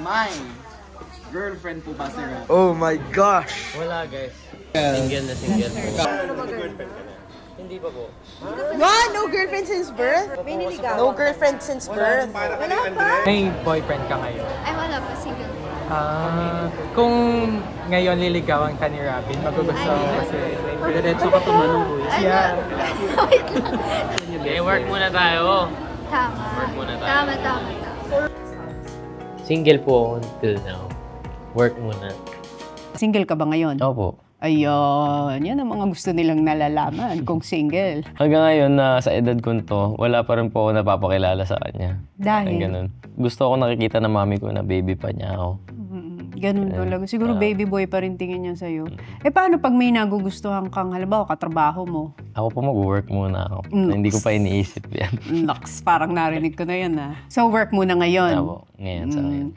May girlfriend po ba si Rob? Oh my gosh! Wala guys. Single na single po. Hindi pa po. What? No girlfriend since birth? No girlfriend since birth? Wala pa? May boyfriend ka ngayon? Ay, wala pa. Single. Kung ngayon liligawan ka ni Robin, magugustuhan mo kasi Diretso ka tumanong po. yeah. Wait lang. Okay, work muna tayo. Tama. Work muna tayo. Tama. Single po ako until now. Work muna. Single ka ba ngayon? Opo. Ayun, yan ang mga gusto nilang nalalaman kung single. Hanggang ngayon na sa edad ko to, wala pa rin po ako napapakilala sa kanya. Dahil? Ganun. Gusto ko nakikita ng mami ko na baby pa niya ako. Ganun talaga. Siguro baby boy pa rin tingin niya sa'yo. Eh paano pag may nagugustuhan kang, halimbawa, katrabaho mo? Ako po mag-work muna ako. Hindi ko pa iniisip yan. Naks, parang narinig ko na yan ah. So work muna ngayon? Ako, ngayon sa ngayon.